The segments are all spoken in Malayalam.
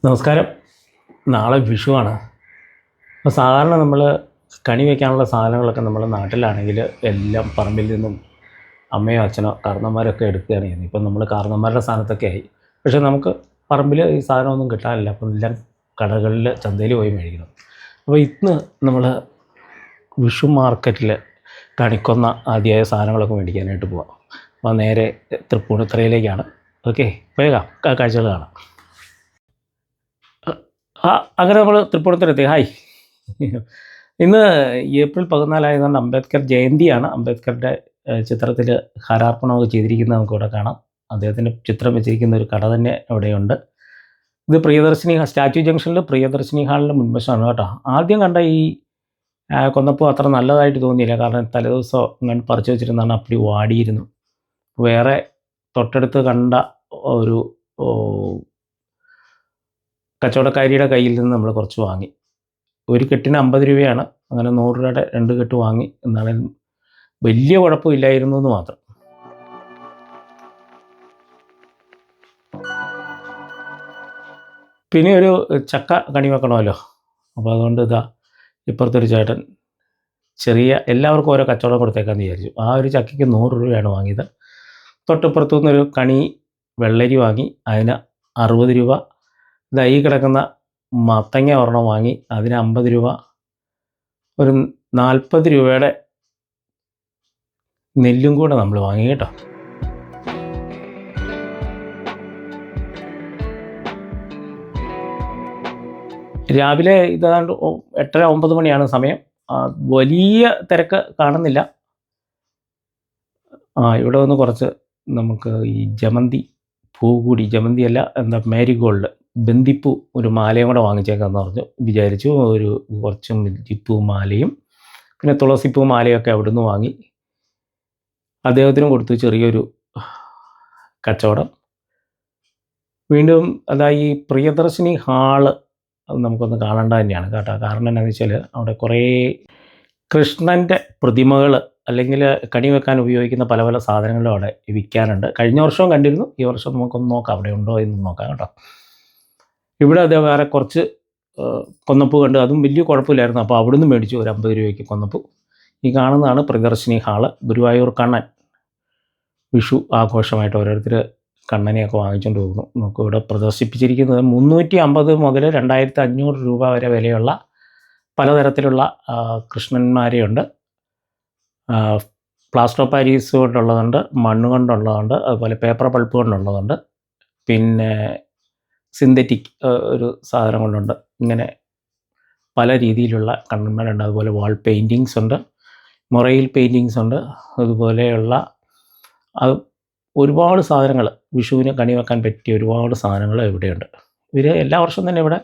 നമസ്കാരം. നാളെ വിഷുവാണ്. അപ്പോൾ സാധാരണ നമ്മൾ കണി വയ്ക്കാനുള്ള സാധനങ്ങളൊക്കെ നമ്മുടെ നാട്ടിലാണെങ്കിൽ എല്ലാം പറമ്പിൽ നിന്നും അമ്മയോ അച്ഛനോ കാരണന്മാരൊക്കെ എടുക്കുകയാണ് ചെയ്യുന്നത്. ഇപ്പം നമ്മൾ കാരണന്മാരുടെ സ്ഥാനത്തൊക്കെ ആയി. പക്ഷേ നമുക്ക് പറമ്പിൽ ഈ സാധനമൊന്നും കിട്ടാനില്ല. അപ്പം എല്ലാം കടകളിൽ ചന്തയിൽ പോയി മേടിക്കണം. അപ്പോൾ ഇന്ന് നമ്മൾ വിഷു മാർക്കറ്റിൽ കണിക്കൊന്ന ആദ്യമായ സാധനങ്ങളൊക്കെ മേടിക്കാനായിട്ട് പോവാം. അപ്പോൾ നേരെ തൃപ്പൂണിത്തുറയിലേക്കാണ്. ഓക്കെ, വേഗം കാഴ്ചകൾ കാണാം. അങ്ങനെ നമ്മൾ തൃപ്പൂണിത്തുറയെത്തി. ഹായ്. ഇന്ന് ഏപ്രിൽ 14 ആയതുകൊണ്ട് അംബേദ്കർ ജയന്തിയാണ്. അംബേദ്കറുടെ ചിത്രത്തിൽ ഹാരാർപ്പണമൊക്കെ ചെയ്തിരിക്കുന്നത് നമുക്കിവിടെ കാണാം. അദ്ദേഹത്തിൻ്റെ ചിത്രം വെച്ചിരിക്കുന്ന ഒരു കട തന്നെ അവിടെയുണ്ട്. ഇത് പ്രിയദർശിനി സ്റ്റാച്യു ജംഗ്ഷനിൽ പ്രിയദർശിനി ഹാളിൻ്റെ മുൻവശമാണ് കേട്ടോ. ആദ്യം കണ്ട ഈ കൊന്നപ്പൂ അത്ര നല്ലതായിട്ട് തോന്നിയില്ല. കാരണം തലേദിവസം ഇങ്ങനെ പറിച്ചു വെച്ചിരുന്നാണ് അപ്പടി വാടിയിരുന്നു. വേറെ തൊട്ടടുത്ത് കണ്ട ഒരു കച്ചവടക്കാരിയുടെ കയ്യിൽ നിന്ന് നമ്മൾ കുറച്ച് വാങ്ങി. ഒരു കെട്ടിന് 50 രൂപയാണ്. അങ്ങനെ 100 രൂപയുടെ 2 കെട്ട് വാങ്ങി. എന്നാലും വലിയ കുഴപ്പമില്ലായിരുന്നു എന്ന് മാത്രം. പിന്നെ ഒരു ചക്ക കണി വെക്കണമല്ലോ. അപ്പോൾ അതുകൊണ്ട് ഇതാ ഇപ്പുറത്തൊരു ചേട്ടൻ ചെറിയ എല്ലാവർക്കും ഓരോ കച്ചവടം കൊടുത്തേക്കാന്ന് വിചാരിച്ചു. ആ ഒരു ചക്കയ്ക്ക് 100 രൂപയാണ് വാങ്ങിയത്. തൊട്ടിപ്പുറത്തു നിന്നൊരു കണി വെള്ളരി വാങ്ങി. അതിന് 60 രൂപ. ഇതാ ഈ കിടക്കുന്ന മത്തങ്ങ ഒരെണ്ണം വാങ്ങി. അതിന് 50 രൂപ. ഒരു 40 രൂപയുടെ നെല്ലും കൂടെ നമ്മൾ വാങ്ങി കേട്ടോ. രാവിലെ ഇതാണ്ട് 8:30-9 മണിയാണ് സമയം. വലിയ തിരക്ക് കാണുന്നില്ല. ഇവിടെ വന്ന് കുറച്ച് നമുക്ക് ഈ ജമന്തി പൂ കൂടി, ജമന്തിയല്ല, എന്താ മാരിഗോൾഡ് ബന്ദിപ്പൂ ഒരു മാലയും കൂടെ വാങ്ങിച്ചേക്കാമെന്ന് പറഞ്ഞു വിചാരിച്ചു. ഒരു കുറച്ച് ബന്ദിപ്പൂ മാലയും പിന്നെ തുളസിപ്പൂ മാലയൊക്കെ അവിടുന്ന് വാങ്ങി. അദ്ദേഹത്തിനും കൊടുത്തു ചെറിയൊരു കച്ചവടം. വീണ്ടും അതാ ഈ പ്രിയദർശിനി ഹാള് നമുക്കൊന്ന് കാണേണ്ട തന്നെയാണ് കേട്ടോ. കാരണം എന്താണെന്ന് വെച്ചാൽ അവിടെ കുറേ കൃഷ്ണൻ്റെ പ്രതിമകൾ അല്ലെങ്കിൽ കണി വെക്കാൻ ഉപയോഗിക്കുന്ന പല പല സാധനങ്ങളും അവിടെ വിൽക്കാനുണ്ട്. കഴിഞ്ഞ വർഷവും കണ്ടിരുന്നു. ഈ വർഷം നമുക്കൊന്ന് നോക്കാം അവിടെ ഉണ്ടോ എന്ന് നോക്കാം കേട്ടോ. ഇവിടെ അതേ വേറെ കുറച്ച് കൊന്നപ്പൂ കണ്ട്. അതും വലിയ കുഴപ്പമില്ലായിരുന്നു. അപ്പോൾ അവിടുന്ന് മേടിച്ചു ഒരു 50 രൂപയ്ക്ക് കൊന്നപ്പൂ. ഈ കാണുന്നതാണ് പ്രിയദർശിനി ഹാള്. ഗുരുവായൂർ കണ്ണൻ വിഷു ആഘോഷമായിട്ട് ഓരോരുത്തർ കണ്ണനെയൊക്കെ വാങ്ങിച്ചുകൊണ്ട് പോകുന്നു. നമുക്ക് ഇവിടെ പ്രദർശിപ്പിച്ചിരിക്കുന്നത് 350 മുതൽ 2500 രൂപ വരെ വിലയുള്ള പലതരത്തിലുള്ള കൃഷ്ണന്മാരെയുണ്ട്. പ്ലാസ്റ്റർ ഓഫ് പാരീസ് കൊണ്ടുള്ളതുണ്ട്, മണ്ണ് കൊണ്ടുള്ളതുണ്ട്, അതുപോലെ പേപ്പർ പൾപ്പ് കൊണ്ടുള്ളതുണ്ട്, പിന്നെ സിന്തറ്റിക് ഒരു സാധനം കൊണ്ടുണ്ട്. ഇങ്ങനെ പല രീതിയിലുള്ള കണ്ണന്മാരുണ്ട്. അതുപോലെ വാൾ പെയിൻറ്റിങ്സ് ഉണ്ട്, മൊറയിൽ പെയിൻറ്റിങ്സ് ഉണ്ട്. അതുപോലെയുള്ള ഒരുപാട് സാധനങ്ങൾ വിഷുവിന് കണി വെക്കാൻ പറ്റിയ ഒരുപാട് സാധനങ്ങൾ ഇവിടെയുണ്ട്. ഇവർ എല്ലാ വർഷവും തന്നെ ഇവിടെ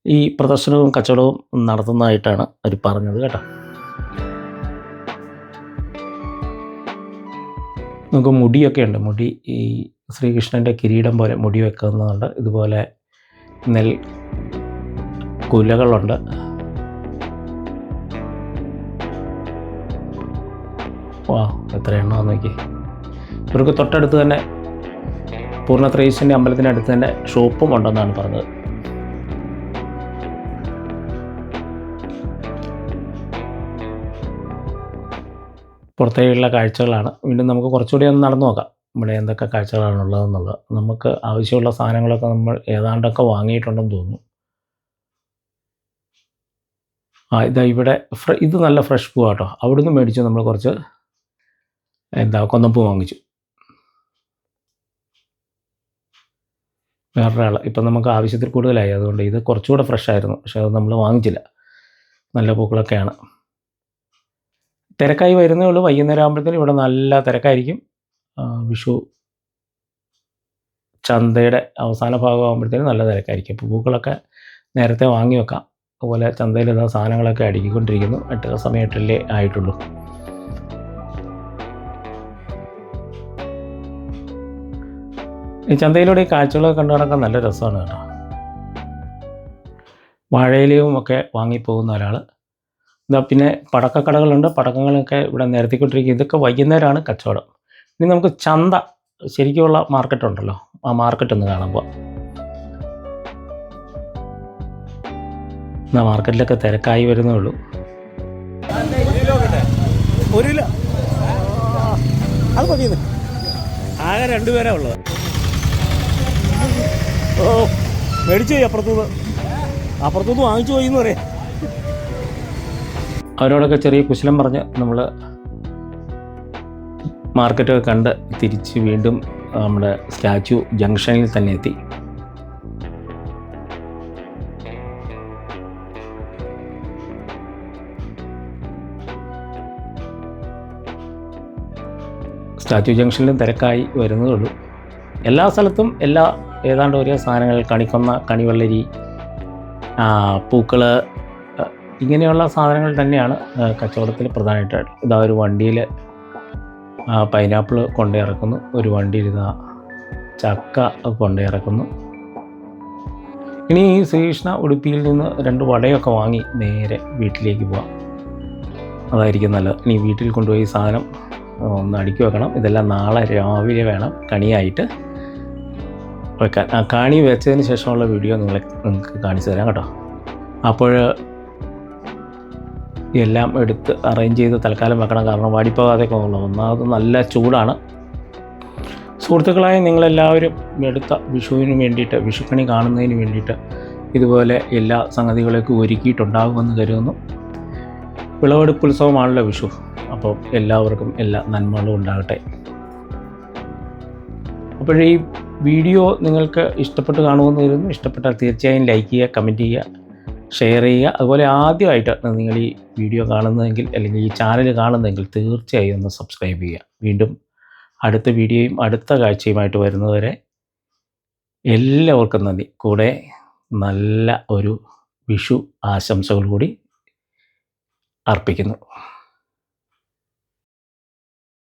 ഈ പ്രദർശനവും കച്ചവടവും നടത്തുന്നതായിട്ടാണ് അവർ പറഞ്ഞത് കേട്ടോ. നമുക്ക് മുടിയൊക്കെ ഉണ്ട്. മുടി ഈ ശ്രീകൃഷ്ണൻ്റെ കിരീടം പോലെ മുടി വെക്കുന്നുണ്ട്. ഇതുപോലെ നെൽ കുലകളുണ്ട്. എത്ര എണ്ണമാണെന്ന് നോക്കി. ഇവർക്ക് തൊട്ടടുത്ത് തന്നെ പൂർണ്ണത്രയീശൻ്റെ അമ്പലത്തിനടുത്ത് തന്നെ ഷോപ്പും ഉണ്ടെന്നാണ് പറഞ്ഞത്. പുറത്തേക്കുള്ള കാഴ്ചകളാണ്. വീണ്ടും നമുക്ക് കുറച്ചുകൂടി ഒന്ന് നടന്നു നോക്കാം ഇവിടെ എന്തൊക്കെ കാഴ്ചകളാണുള്ളതെന്നുള്ളത്. നമുക്ക് ആവശ്യമുള്ള സാധനങ്ങളൊക്കെ നമ്മൾ ഏതാണ്ടൊക്കെ വാങ്ങിയിട്ടുണ്ടെന്ന് തോന്നുന്നു. ഇതാ ഇവിടെ ഇത് നല്ല ഫ്രഷ് പൂ കേട്ടോ. അവിടുന്ന് മേടിച്ചു നമ്മൾ കുറച്ച് കൊന്നപ്പൂ വാങ്ങിച്ചു. വേറൊരാൾ ഇപ്പം നമുക്ക് ആവശ്യത്തിൽ കൂടുതലായി, അതുകൊണ്ട് ഇത് കുറച്ചുകൂടെ ഫ്രഷ് ആയിരുന്നു. പക്ഷെ അത് നമ്മൾ വാങ്ങിച്ചില്ല. നല്ല പൂക്കളൊക്കെയാണ്. തിരക്കായി വരുന്നേ ഉള്ളൂ. വൈകുന്നേരം ആകുമ്പോഴത്തേനും ഇവിടെ നല്ല തിരക്കായിരിക്കും. വിഷു ചന്തയുടെ അവസാന ഭാഗമാകുമ്പോഴത്തേനും നല്ല തിരക്കായിരിക്കും. അപ്പോൾ പൂക്കളൊക്കെ നേരത്തെ വാങ്ങി വെക്കാം. അതുപോലെ ചന്തയിൽ ഇതാ സാധനങ്ങളൊക്കെ അടുക്കിക്കൊണ്ടിരിക്കുന്നു. 8 ആയിട്ടുള്ളൂ. ഈ ചന്തയിലൂടെ ഈ കാഴ്ചകളൊക്കെ കണ്ടു നടക്കാൻ നല്ല രസമാണ് കേട്ടോ. വാഴയിലയും ഒക്കെ വാങ്ങിപ്പോകുന്ന ഒരാൾ. പിന്നെ പടക്കക്കടകളുണ്ട്. പടക്കങ്ങളൊക്കെ ഇവിടെ നിരത്തിക്കൊണ്ടിരിക്കുക. ഇതൊക്കെ വൈകുന്നേരമാണ് കച്ചവടം. ഇനി നമുക്ക് ചന്ത ശരിക്കുമുള്ള മാർക്കറ്റുണ്ടല്ലോ, ആ മാർക്കറ്റ് ഒന്ന് കാണാൻ പോവാം. എന്നാൽ മാർക്കറ്റിലൊക്കെ തിരക്കായി വരുന്നേ ഉള്ളൂ. 1 കിലോ അത് മതിയെന്ന്, ആകെ 2 പേരാ ഉള്ളത്. ഓ മേടിച്ചു പോയി, അപ്പുറത്തുനിന്ന് വാങ്ങിച്ചു പോയി എന്ന് പറയാം. അവരോടൊക്കെ ചെറിയ കുശലം പറഞ്ഞ് നമ്മൾ മാർക്കറ്റൊക്കെ കണ്ട് തിരിച്ച് വീണ്ടും നമ്മുടെ സ്റ്റാച്യു ജംഗ്ഷനിൽ തന്നെ എത്തി. സ്റ്റാച്യു ജംഗ്ഷനിലും തിരക്കായി വരുന്നതേ ഉള്ളൂ. എല്ലാ സ്ഥലത്തും ഏതാണ്ട് ഒരേ സാധനങ്ങൾ, കണിക്കൊന്ന, കണിവെള്ളരി, പൂക്കൾ, ഇങ്ങനെയുള്ള സാധനങ്ങൾ തന്നെയാണ് കച്ചവടത്തിൽ പ്രധാനമായിട്ട്. ഇതാ ഒരു വണ്ടിയിൽ പൈനാപ്പിൾ കൊണ്ടിറക്കുന്നു, ഒരു വണ്ടിയിൽ ഇതാ ചക്ക കൊണ്ടിറക്കുന്നു. ഇനി ശ്രീകൃഷ്ണ ഉടുപ്പിയിൽ നിന്ന് 2 വടയൊക്കെ വാങ്ങി നേരെ വീട്ടിലേക്ക് പോവാം. അതായിരിക്കും നല്ലത്. ഇനി വീട്ടിൽ കൊണ്ടുപോയി സാധനം ഒന്ന് അടുക്കി വെക്കണം. ഇതെല്ലാം നാളെ രാവിലെ വേണം കണിയായിട്ട് വെക്കാൻ. കണി വെച്ചതിന് ശേഷമുള്ള വീഡിയോ നിങ്ങൾക്ക് കാണിച്ചു തരാം കേട്ടോ. അപ്പോൾ എല്ലാം എടുത്ത് അറേഞ്ച് ചെയ്ത് തൽക്കാലം വെക്കണം, കാരണം വാടിപ്പോകാതെയൊക്കെ ഉള്ളൂ. ഒന്നാമത് നല്ല ചൂടാണ്. സുഹൃത്തുക്കളായ നിങ്ങളെല്ലാവരും എടുത്ത വിഷുവിന് വേണ്ടിയിട്ട്, വിഷുക്കണി കാണുന്നതിന് വേണ്ടിയിട്ട് ഇതുപോലെ എല്ലാ സംഗതികളൊക്കെ ഒരുക്കിയിട്ടുണ്ടാകുമെന്ന് കരുതുന്നു. വിളവെടുപ്പ് ഉത്സവമാണല്ലോ വിഷു. അപ്പോൾ എല്ലാവർക്കും എല്ലാ നന്മകളും ഉണ്ടാകട്ടെ. അപ്പോൾ ഈ വീഡിയോ നിങ്ങൾക്ക് ഇഷ്ടപ്പെട്ട് കാണുമെന്ന് കരുതുന്നു. ഇഷ്ടപ്പെട്ടാൽ തീർച്ചയായും ലൈക്ക് ചെയ്യുക, കമൻറ്റ് ചെയ്യുക, ഷെയർ ചെയ്യുക. അതുപോലെ ആദ്യമായിട്ട് നിങ്ങൾ ഈ വീഡിയോ കാണുന്നതെങ്കിൽ, അല്ലെങ്കിൽ ഈ ചാനൽ കാണുന്നതെങ്കിൽ തീർച്ചയായും ഒന്ന് സബ്സ്ക്രൈബ് ചെയ്യുക. വീണ്ടും അടുത്ത വീഡിയോയും അടുത്ത കാഴ്ചയുമായിട്ട് വരുന്നതുവരെ എല്ലാവർക്കും നന്ദി. കൂടെ നല്ല ഒരു വിഷു ആശംസകൾ കൂടി അർപ്പിക്കുന്നു.